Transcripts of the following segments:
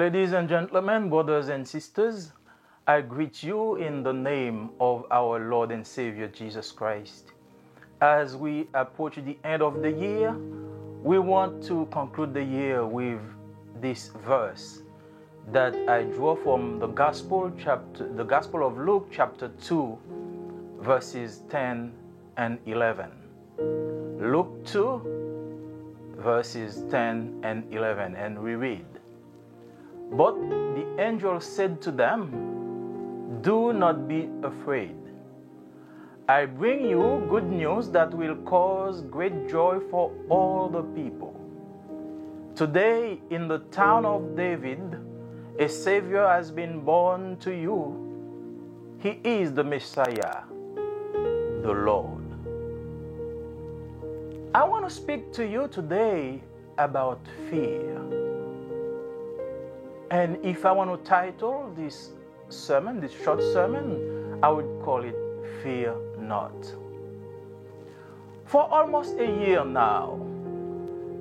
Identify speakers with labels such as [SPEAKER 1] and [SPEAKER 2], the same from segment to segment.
[SPEAKER 1] Ladies and gentlemen, brothers and sisters, I greet you in the name of our Lord and Savior Jesus Christ. As we approach the end of the year, we want to conclude the year with this verse that I draw from the Gospel of Luke, chapter 2, verses 10 and 11. Luke 2, verses 10 and 11, and we read, "But the angel said to them, 'Do not be afraid. I bring you good news that will cause great joy for all the people. Today, in the town of David, a Savior has been born to you. He is the Messiah, the Lord.'" I want to speak to you today about fear. And if I want to title this sermon, this short sermon, I would call it "Fear Not." For almost a year now,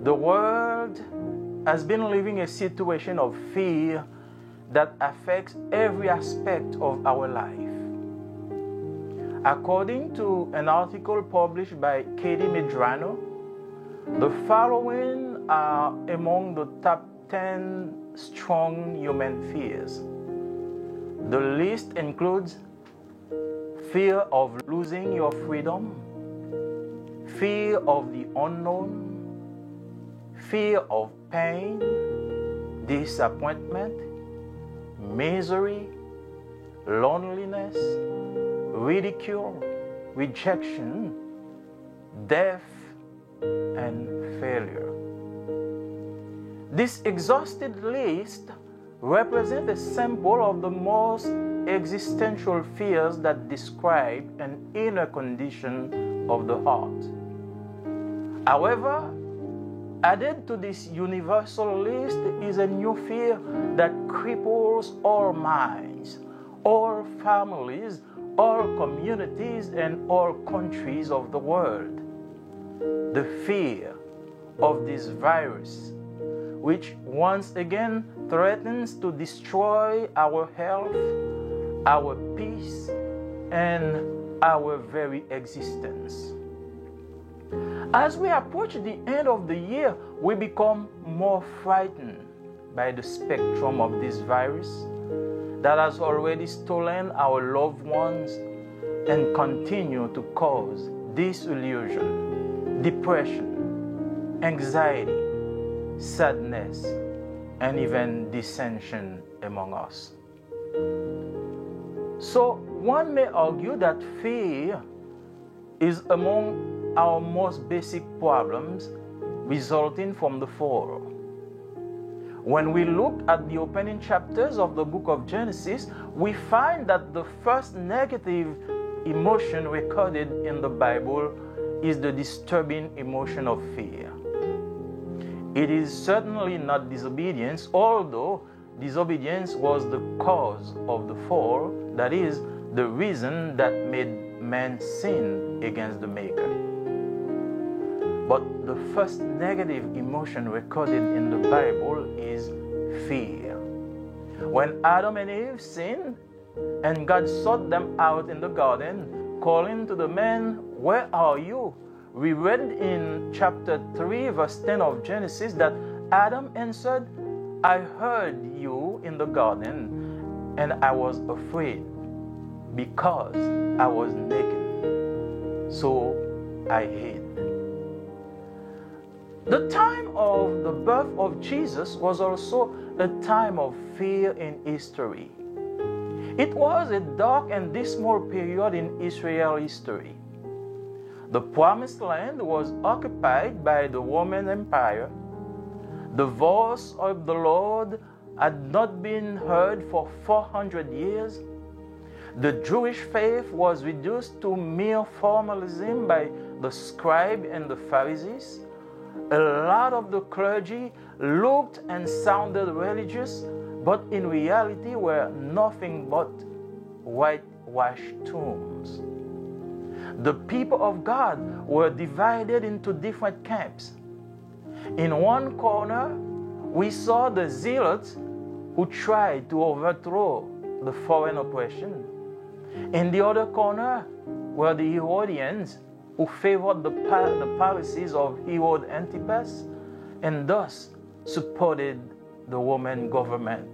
[SPEAKER 1] the world has been living a situation of fear that affects every aspect of our life. According to an article published by Katie Medrano, the following are among the top 10 strong human fears. The list includes fear of losing your freedom, fear of the unknown, fear of pain, disappointment, misery, loneliness, ridicule, rejection, death, and failure. This exhaustive list represents a sample of the most existential fears that describe an inner condition of the heart. However, added to this universal list is a new fear that cripples all minds, all families, all communities, and all countries of the world. The fear of this virus, which once again threatens to destroy our health, our peace, and our very existence. As we approach the end of the year, we become more frightened by the spectrum of this virus that has already stolen our loved ones and continue to cause disillusion, depression, anxiety, sadness, and even dissension among us. So one may argue that fear is among our most basic problems resulting from the fall. When we look at the opening chapters of the book of Genesis, we find that the first negative emotion recorded in the Bible is the disturbing emotion of fear. It is certainly not disobedience, although disobedience was the cause of the fall, that is, the reason that made man sin against the Maker. But the first negative emotion recorded in the Bible is fear. When Adam and Eve sinned, and God sought them out in the garden, calling to the man, "Where are you?" We read in chapter 3, verse 10 of Genesis that Adam answered, "I heard you in the garden, and I was afraid because I was naked, so I hid." The time of the birth of Jesus was also a time of fear in history. It was a dark and dismal period in Israel history. The Promised Land was occupied by the Roman Empire. The voice of the Lord had not been heard for 400 years. The Jewish faith was reduced to mere formalism by the scribes and the Pharisees. A lot of the clergy looked and sounded religious, but in reality were nothing but whitewashed tombs. The people of God were divided into different camps. In one corner, we saw the zealots who tried to overthrow the foreign oppression. In the other corner were the Herodians, who favored the policies of Herod Antipas and thus supported the Roman government,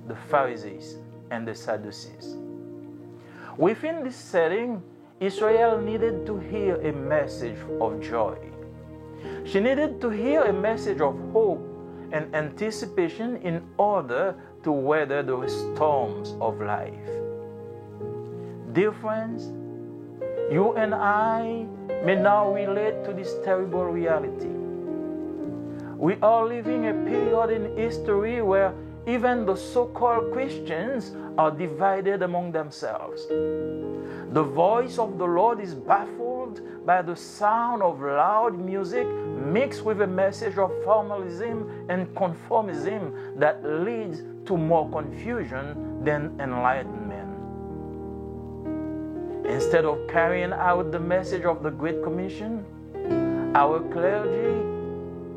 [SPEAKER 1] the Pharisees and the Sadducees. Within this setting, Israel needed to hear a message of joy. She needed to hear a message of hope and anticipation in order to weather the storms of life. Dear friends, you and I may now relate to this terrible reality. We are living a period in history where even the so-called Christians are divided among themselves. The voice of the Lord is baffled by the sound of loud music mixed with a message of formalism and conformism that leads to more confusion than enlightenment. Instead of carrying out the message of the Great Commission, our clergy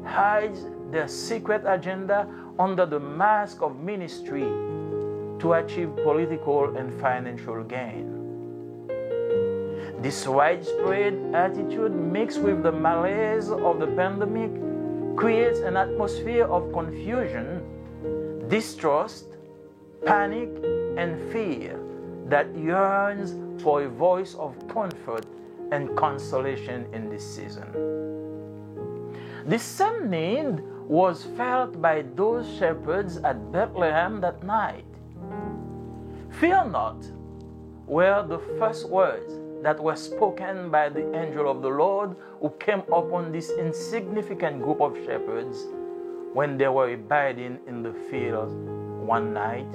[SPEAKER 1] hides their secret agenda under the mask of ministry to achieve political and financial gain. This widespread attitude mixed with the malaise of the pandemic creates an atmosphere of confusion, distrust, panic, and fear that yearns for a voice of comfort and consolation in this season. This same need was felt by those shepherds at Bethlehem that night. "Fear not," were the first words that were spoken by the angel of the Lord who came upon this insignificant group of shepherds when they were abiding in the field one night,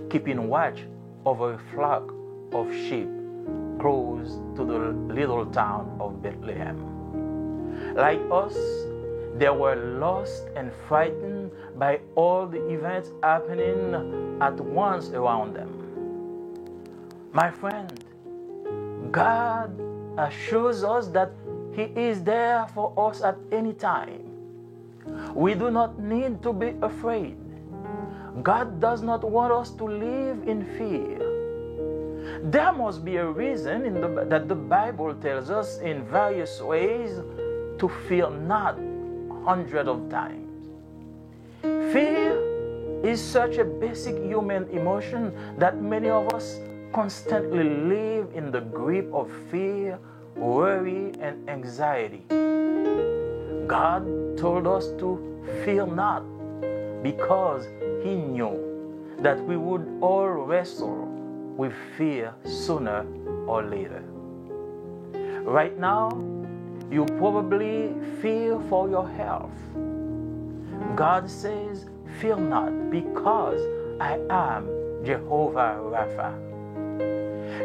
[SPEAKER 1] keeping watch over a flock of sheep close to the little town of Bethlehem. Like us, they were lost and frightened by all the events happening at once around them. My friend, God assures us that He is there for us at any time. We do not need to be afraid. God does not want us to live in fear. There must be a reason that the Bible tells us in various ways to fear not hundreds of times. Fear is such a basic human emotion that many of us constantly live in the grip of fear, worry, and anxiety. God told us to fear not because He knew that we would all wrestle with fear sooner or later. Right now, you probably fear for your health. God says, "Fear not, because I am Jehovah Rapha."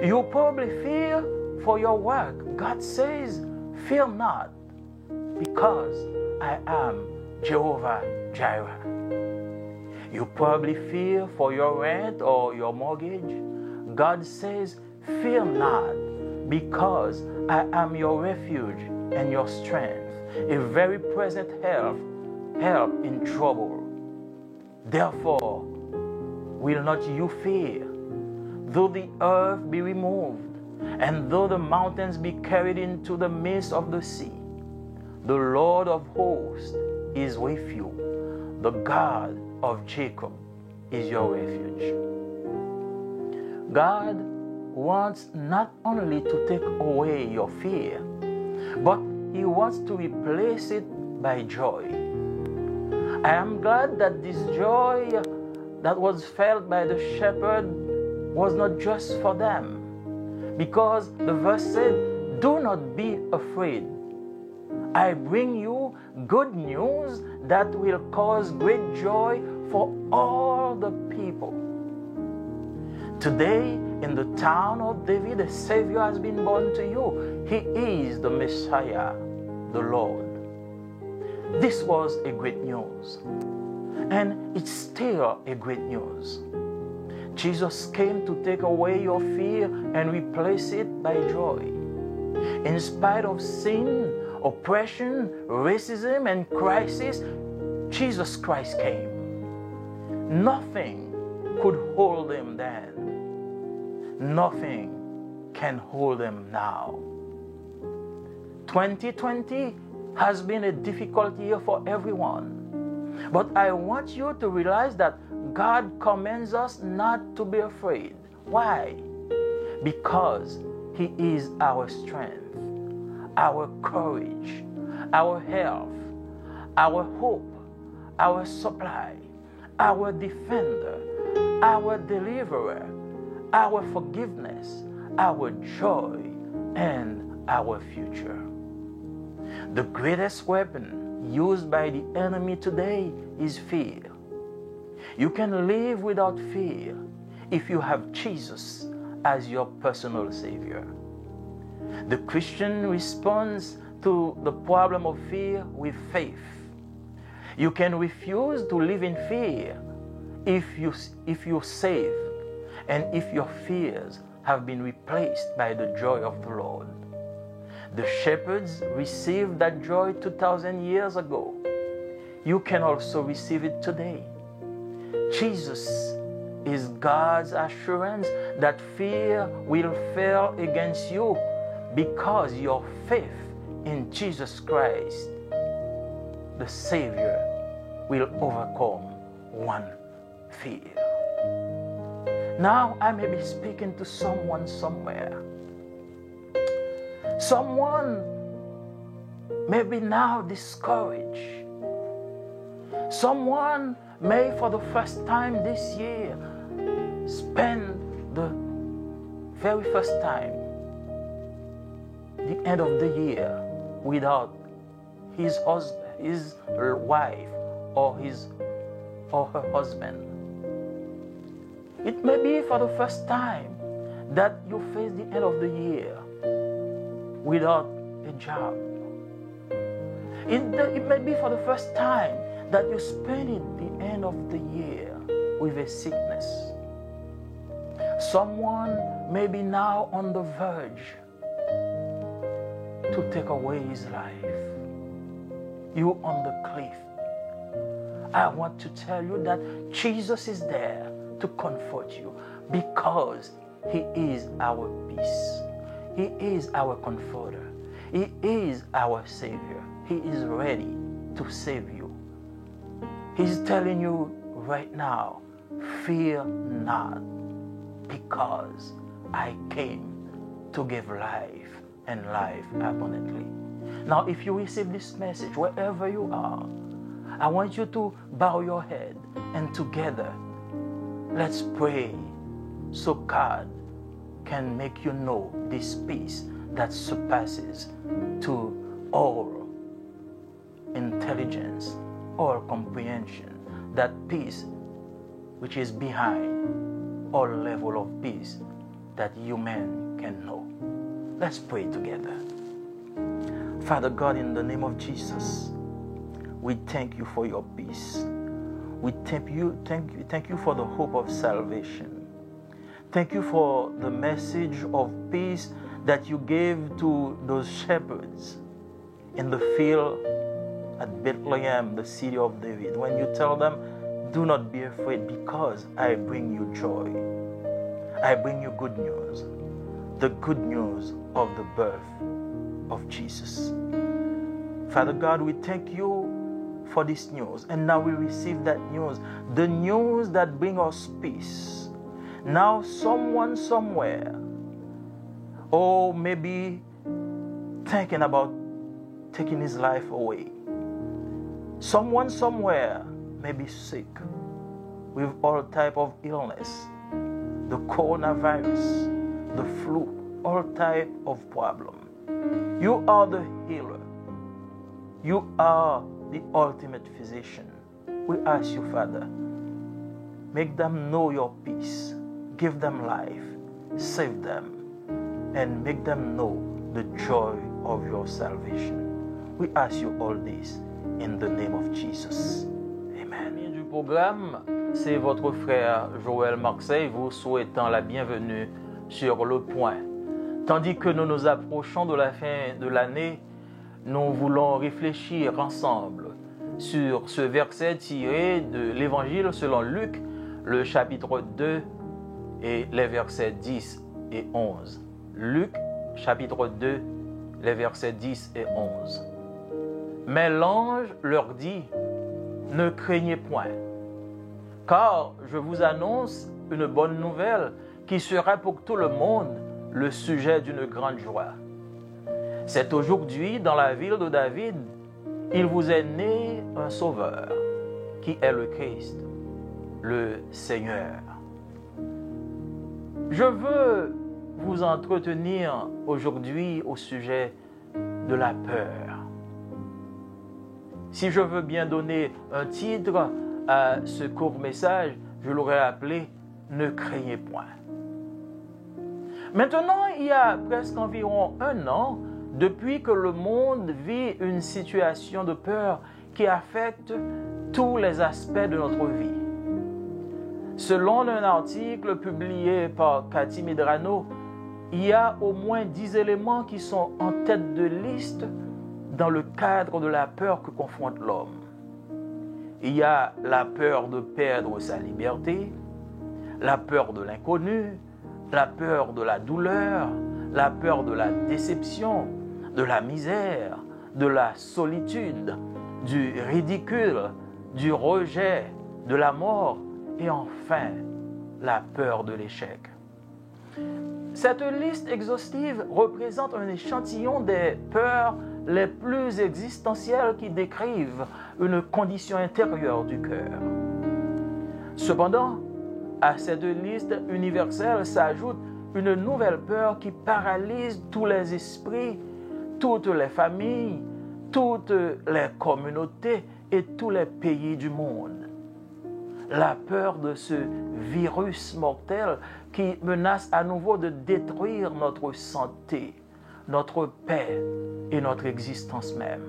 [SPEAKER 1] You probably fear for your work. God says, "Fear not, because I am Jehovah Jireh." You probably fear for your rent or your mortgage. God says, "Fear not, because I am your refuge and your strength, a very present help in trouble." Therefore, will not you fear, though the earth be removed, and though the mountains be carried into the midst of the sea? The Lord of hosts is with you. The God of Jacob is your refuge. God wants not only to take away your fear, but He wants to replace it by joy. I am glad that this joy that was felt by the shepherd was not just for them, because the verse said, "Do not be afraid. I bring you good news that will cause great joy for all the people. Today, in the town of David, a Savior has been born to you. He is the Messiah, the Lord." This was a great news, and it's still a great news. Jesus came to take away your fear and replace it by joy. In spite of sin, oppression, racism, and crisis, Jesus Christ came. Nothing could hold him then, nothing can hold him now. 2020 has been a difficult year for everyone. But I want you to realize that God commands us not to be afraid. Why? Because He is our strength, our courage, our health, our hope, our supply, our defender, our deliverer, our forgiveness, our joy, and our future. The greatest weapon used by the enemy today is fear. You can live without fear if you have Jesus as your personal Savior. The Christian responds to the problem of fear with faith. You can refuse to live in fear if you're saved and if your fears have been replaced by the joy of the Lord. The shepherds received that joy 2,000 years ago. You can also receive it today. Jesus is God's assurance that fear will fail against you because your faith in Jesus Christ, the Savior, will overcome one fear. Now I may be speaking to someone somewhere. Someone may be now discouraged. Someone may for the first time this year spend the very first time the end of the year without his wife or her husband. It may be for the first time that you face the end of the year without a job. It may be for the first time that you spend the end of the year with a sickness. Someone may be now on the verge to take away his life. You on the cliff. I want to tell you that Jesus is there to comfort you because He is our peace. He is our comforter. He is our Savior. He is ready to save you. He's telling you right now, fear not, because I came to give life and life abundantly. Now, if you receive this message, wherever you are, I want you to bow your head and together, let's pray so God can make you know this peace that surpasses to all intelligence or comprehension, that peace which is behind all level of peace that human can know. Let's pray together. Father God, in the name of Jesus, we thank you for your peace. We thank you for the hope of salvation. Thank you for the message of peace that you gave to those shepherds in the field at Bethlehem, the city of David, when you tell them, do not be afraid because I bring you joy. I bring you good news, the good news of the birth of Jesus. Father God, we thank you for this news, and now we receive that news, the news that brings us peace. Now someone somewhere, or maybe thinking about taking his life away. Someone somewhere may be sick with all type of illness, the coronavirus, the flu, all type of problem. You are the healer. You are the ultimate physician. We ask you, Father, make them know your peace. Give them life, save them, and make them know the joy of your salvation. We ask you all this in the name of Jesus. Amen. Du programme, c'est votre frère Joël Marseille vous souhaitant la bienvenue sur Le Point. Tandis que nous nous approchons de la fin de l'année, nous voulons réfléchir ensemble sur ce verset tiré de l'Évangile selon Luc, le chapitre 2 et les versets 10 et 11. Luc, chapitre 2, les versets 10 et 11. Mais l'ange leur dit, ne craignez point, car je vous annonce une bonne nouvelle qui sera pour tout le monde le sujet d'une grande joie. C'est aujourd'hui, dans la ville de David, il vous est né un sauveur, qui est le Christ, le Seigneur. Je veux vous entretenir aujourd'hui au sujet de la peur. Si je veux bien donner un titre à ce court message, je l'aurais appelé « Ne craignez point ». Maintenant, il y a presque environ 1 an, depuis que le monde vit une situation de peur qui affecte tous les aspects de notre vie. Selon un article publié par Cathy Medrano, il y a au moins 10 éléments qui sont en tête de liste dans le cadre de la peur que confronte l'homme. Il y a la peur de perdre sa liberté, la peur de l'inconnu, la peur de la douleur, la peur de la déception, de la misère, de la solitude, du ridicule, du rejet, de la mort et enfin la peur de l'échec. Cette liste exhaustive représente un échantillon des peurs les plus existentielles qui décrivent une condition intérieure du cœur. Cependant, à cette liste universelle s'ajoute une nouvelle peur qui paralyse tous les esprits, toutes les familles, toutes les communautés et tous les pays du monde. La peur de ce virus mortel qui menace à nouveau de détruire notre santé, notre paix et notre existence même.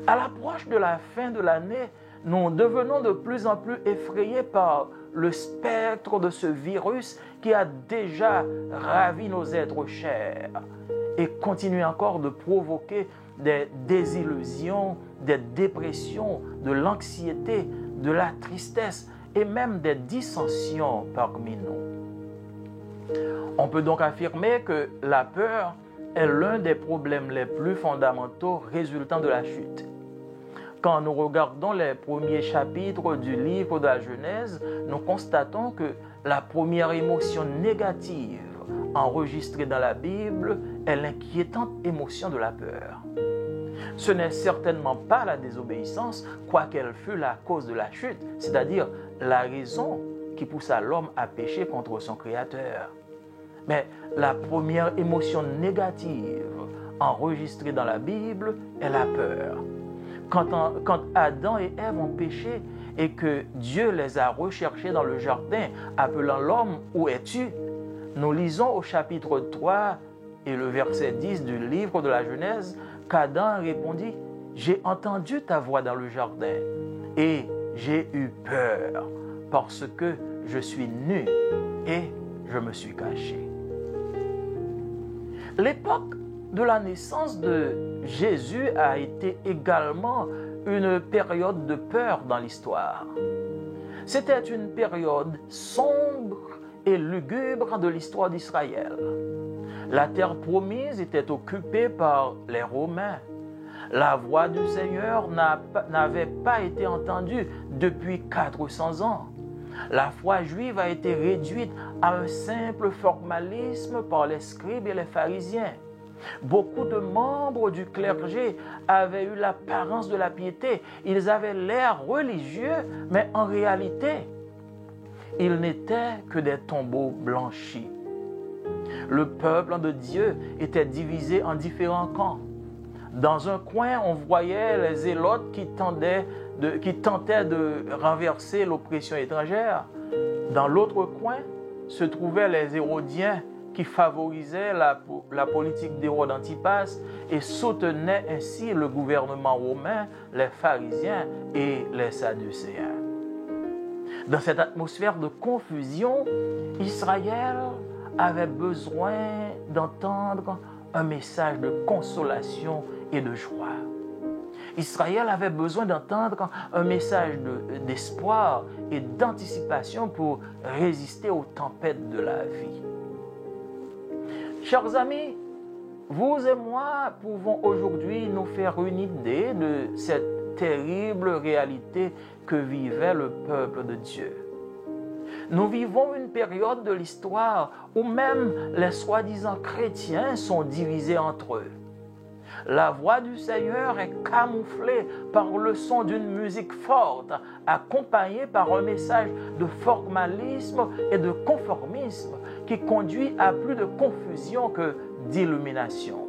[SPEAKER 1] À l'approche de la fin de l'année, nous devenons de plus en plus effrayés par le spectre de ce virus qui a déjà ravi nos êtres chers et continue encore de provoquer des désillusions, des dépressions, de l'anxiété, de la tristesse et même des dissensions parmi nous. On peut donc affirmer que la peur est l'un des problèmes les plus fondamentaux résultant de la chute. Quand nous regardons les premiers chapitres du livre de la Genèse, nous constatons que la première émotion négative enregistrée dans la Bible est l'inquiétante émotion de la peur. Ce n'est certainement pas la désobéissance, quoiqu'elle fût la cause de la chute, c'est-à-dire la raison qui poussa l'homme à pécher contre son Créateur. Mais la première émotion négative enregistrée dans la Bible est la peur. Quand Adam et Ève ont péché et que Dieu les a recherchés dans le jardin, appelant l'homme « Où es-tu » nous lisons au chapitre 3 et le verset 10 du livre de la Genèse qu'Adam répondit « J'ai entendu ta voix dans le jardin et j'ai eu peur parce que je suis nu et je me suis caché. » L'époque de la naissance de Jésus a été également une période de peur dans l'histoire. C'était une période sombre et lugubre de l'histoire d'Israël. La terre promise était occupée par les Romains. La voix du Seigneur n'avait pas été entendue depuis 400 ans. La foi juive a été réduite à un simple formalisme par les scribes et les pharisiens. Beaucoup de membres du clergé avaient eu l'apparence de la piété. Ils avaient l'air religieux, mais en réalité, ils n'étaient que des tombeaux blanchis. Le peuple de Dieu était divisé en différents camps. Dans un coin, on voyait les zélotes qui tentaient de renverser l'oppression étrangère. Dans l'autre coin se trouvaient les Hérodiens qui favorisaient la politique d'Hérode Antipas et soutenaient ainsi le gouvernement romain, les pharisiens et les sadducéens. Dans cette atmosphère de confusion, Israël avait besoin d'entendre un message de consolation et de joie. Israël avait besoin d'entendre un message d'espoir et d'anticipation pour résister aux tempêtes de la vie. Chers amis, vous et moi pouvons aujourd'hui nous faire une idée de cette terrible réalité que vivait le peuple de Dieu. Nous vivons une période de l'histoire où même les soi-disant chrétiens sont divisés entre eux. La voix du Seigneur est camouflée par le son d'une musique forte, accompagnée par un message de formalisme et de conformisme qui conduit à plus de confusion que d'illumination.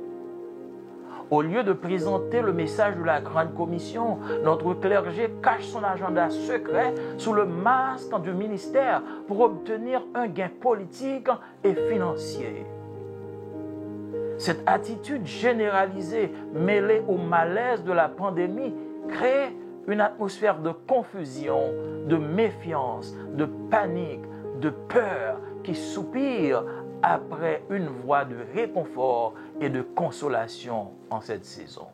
[SPEAKER 1] Au lieu de présenter le message de la Grande Commission, notre clergé cache son agenda secret sous le masque du ministère pour obtenir un gain politique et financier. Cette attitude généralisée, mêlée au malaise de la pandémie, crée une atmosphère de confusion, de méfiance, de panique, de peur qui soupire après une voie de réconfort et de consolation en cette saison.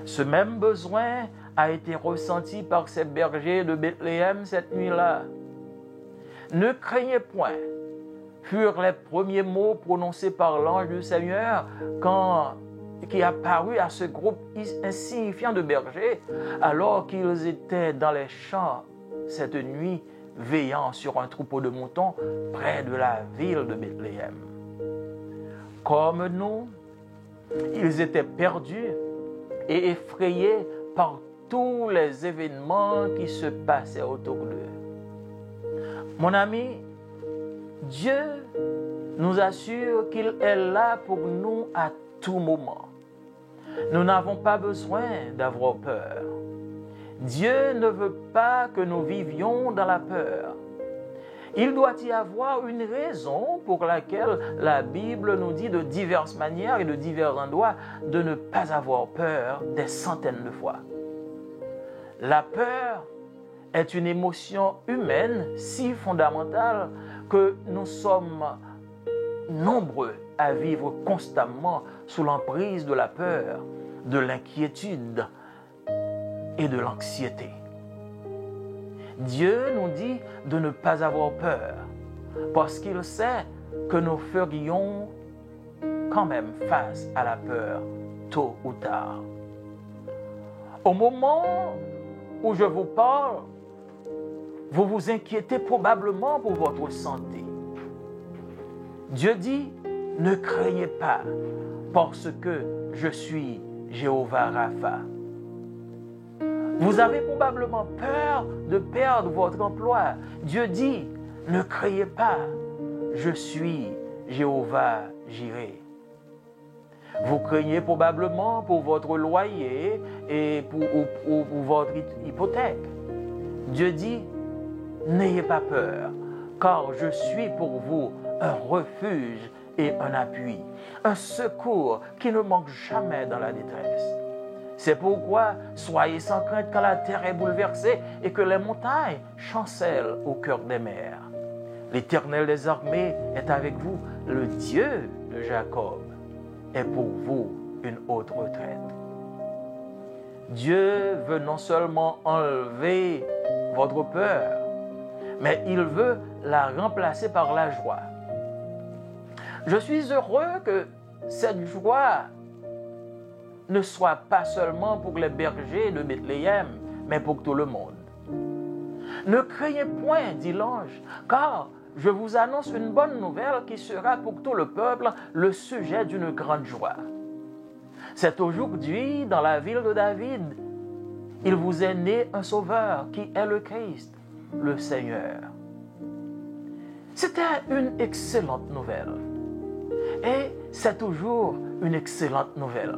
[SPEAKER 1] Ce même besoin a été ressenti par ces bergers de Bethléem cette nuit-là. Ne craignez point, furent les premiers mots prononcés par l'ange du Seigneur qui apparut à ce groupe insignifiant de bergers alors qu'ils étaient dans les champs cette nuit, veillant sur un troupeau de moutons près de la ville de Bethléem. Comme nous, ils étaient perdus et effrayés par tous les événements qui se passaient autour d'eux. Mon ami, Dieu nous assure qu'il est là pour nous à tout moment. Nous n'avons pas besoin d'avoir peur. Dieu ne veut pas que nous vivions dans la peur. Il doit y avoir une raison pour laquelle la Bible nous dit de diverses manières et de divers endroits de ne pas avoir peur des centaines de fois. La peur est une émotion humaine si fondamentale que nous sommes nombreux à vivre constamment sous l'emprise de la peur, de l'inquiétude et de l'anxiété. Dieu nous dit de ne pas avoir peur parce qu'il sait que nous ferions quand même face à la peur tôt ou tard. Au moment où je vous parle, vous vous inquiétez probablement pour votre santé. Dieu dit, ne craignez pas parce que je suis Jéhovah Rapha. Vous avez probablement peur de perdre votre emploi. Dieu dit, ne craignez pas, je suis Jéhovah Jireh. Vous craignez probablement pour votre loyer et pour votre hypothèque. Dieu dit, n'ayez pas peur, car je suis pour vous un refuge et un appui, un secours qui ne manque jamais dans la détresse. C'est pourquoi soyez sans crainte quand la terre est bouleversée et que les montagnes chancellent au cœur des mers. L'Éternel des armées est avec vous, le Dieu de Jacob est pour vous une haute retraite. Dieu veut non seulement enlever votre peur, mais il veut la remplacer par la joie. Je suis heureux que cette joie ne soit pas seulement pour les bergers de Bethléem, mais pour tout le monde. Ne craignez point, dit l'ange, car je vous annonce une bonne nouvelle qui sera pour tout le peuple le sujet d'une grande joie. C'est aujourd'hui, dans la ville de David, il vous est né un sauveur qui est le Christ, le Seigneur. C'était une excellente nouvelle. Et c'est toujours une excellente nouvelle.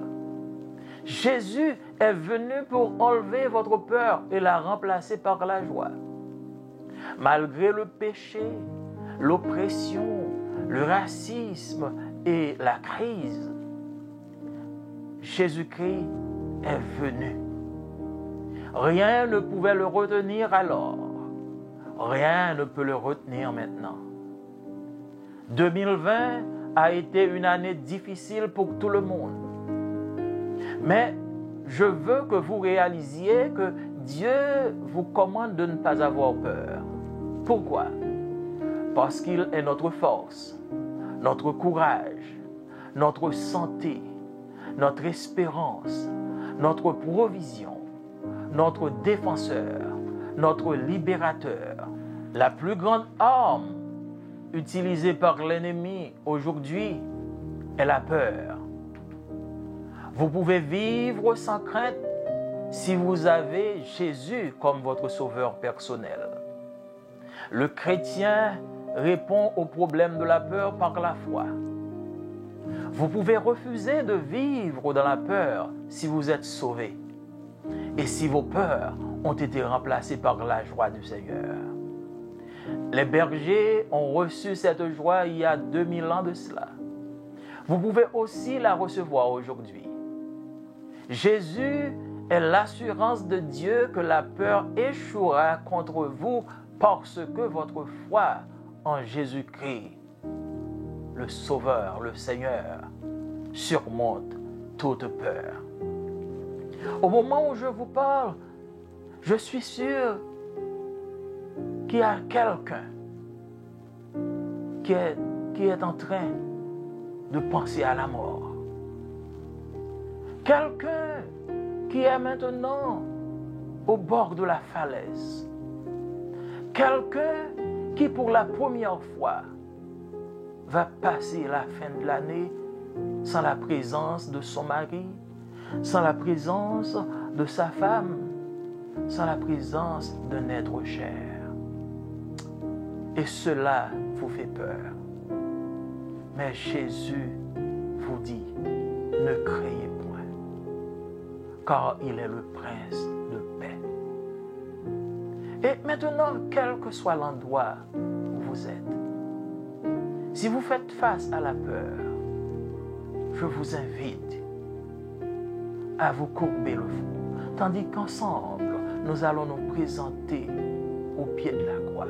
[SPEAKER 1] Jésus est venu pour enlever votre peur et la remplacer par la joie. Malgré le péché, l'oppression, le racisme et la crise, Jésus-Christ est venu. Rien ne pouvait le retenir alors. Rien ne peut le retenir maintenant. 2020 a été une année difficile pour tout le monde. Mais je veux que vous réalisiez que Dieu vous commande de ne pas avoir peur. Pourquoi? Parce qu'il est notre force, notre courage, notre santé, notre espérance, notre provision, notre défenseur, notre libérateur. La plus grande arme utilisée par l'ennemi aujourd'hui est la peur. Vous pouvez vivre sans crainte si vous avez Jésus comme votre sauveur personnel. Le chrétien répond au problème de la peur par la foi. Vous pouvez refuser de vivre dans la peur si vous êtes sauvé et si vos peurs ont été remplacées par la joie du Seigneur. Les bergers ont reçu cette joie il y a 2000 ans de cela. Vous pouvez aussi la recevoir aujourd'hui. Jésus est l'assurance de Dieu que la peur échouera contre vous parce que votre foi en Jésus-Christ, le Sauveur, le Seigneur, surmonte toute peur. Au moment où je vous parle, je suis sûr qu'il y a quelqu'un qui est en train de penser à la mort. Quelqu'un qui est maintenant au bord de la falaise. Quelqu'un qui pour la première fois va passer la fin de l'année sans la présence de son mari, sans la présence de sa femme, sans la présence d'un être cher. Et cela vous fait peur. Mais Jésus vous dit, ne craignez point, car il est le prince de paix. Et maintenant, quel que soit l'endroit où vous êtes, si vous faites face à la peur, je vous invite à vous courber le front, tandis qu'ensemble, nous allons nous présenter au pied de la croix,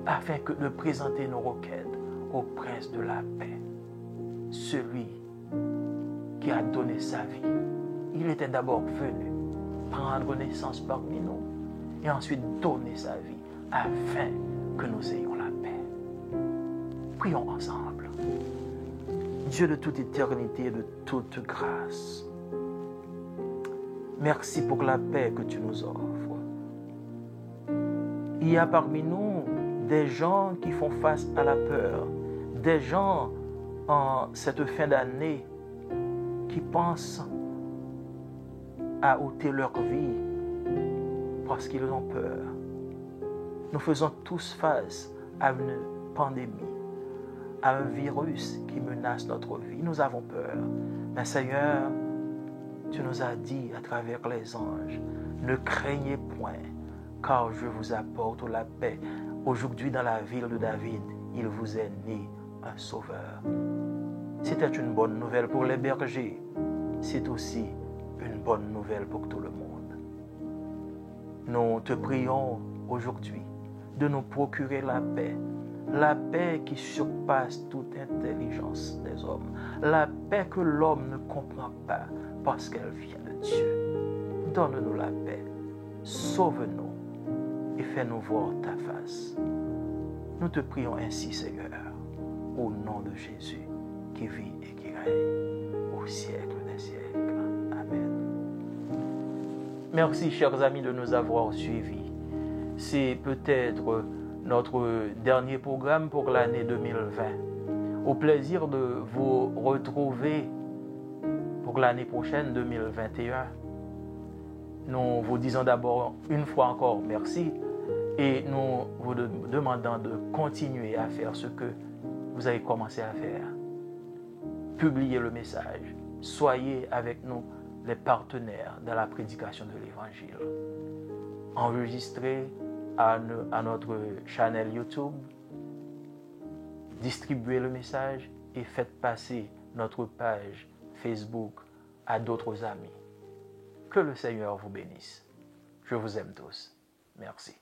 [SPEAKER 1] afin de présenter nos requêtes au prince de la paix, celui qui a donné sa vie. Il était d'abord venu prendre naissance parmi nous et ensuite donner sa vie afin que nous ayons la paix. Prions ensemble. Dieu de toute éternité et de toute grâce, merci pour la paix que tu nous offres. Il y a parmi nous des gens qui font face à la peur, des gens en cette fin d'année qui pensent à ôter leur vie parce qu'ils ont peur. Nous faisons tous face à une pandémie, à un virus qui menace notre vie. Nous avons peur. Mais Seigneur, tu nous as dit à travers les anges, ne craignez point, car je vous apporte la paix. Aujourd'hui, dans la ville de David, il vous est né un sauveur. C'était une bonne nouvelle pour les bergers. C'est aussi une bonne nouvelle pour tout le monde. Nous te prions aujourd'hui de nous procurer la paix qui surpasse toute intelligence des hommes, la paix que l'homme ne comprend pas parce qu'elle vient de Dieu. Donne-nous la paix, sauve-nous et fais-nous voir ta face. Nous te prions ainsi, Seigneur, au nom de Jésus, qui vit et qui règne au siècle des siècles. Amen. Merci, chers amis, de nous avoir suivis. C'est peut-être notre dernier programme pour l'année 2020. Au plaisir de vous retrouver pour l'année prochaine, 2021. Nous vous disons d'abord une fois encore merci et nous vous demandons de continuer à faire ce que vous avez commencé à faire. Publiez le message. Soyez avec nous les partenaires dans la prédication de l'Évangile. Enregistrez à notre chaîne YouTube, distribuez le message et faites passer notre page Facebook à d'autres amis. Que le Seigneur vous bénisse. Je vous aime tous. Merci.